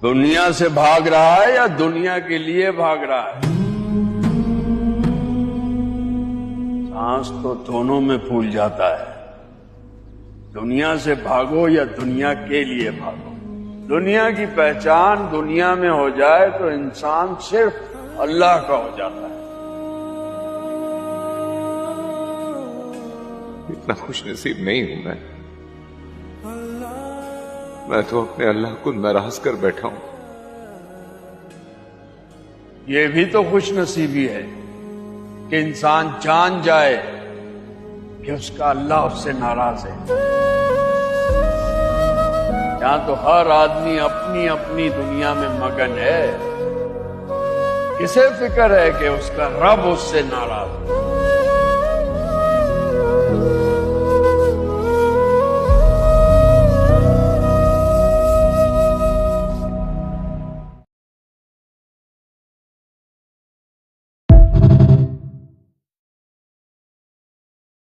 दुनिया से भाग रहा है या दुनिया के लिए भाग रहा है? सांस तो दोनों में फूल जाता है। दुनिया से भागो या दुनिया के लिए भागो। दुनिया की पहचान दुनिया में हो जाए तो इंसान सिर्फ अल्लाह का हो जाता है। इतना खुश नसीब नहीं हूं मैं तो अपने अल्लाह को नाराज कर बैठा हूं। ये भी तो खुश नसीबी है कि इंसान जान जाए कि उसका अल्लाह उससे नाराज है। यहां तो हर आदमी अपनी अपनी दुनिया में मगन है। किसे फिक्र है कि उसका रब उससे नाराज है?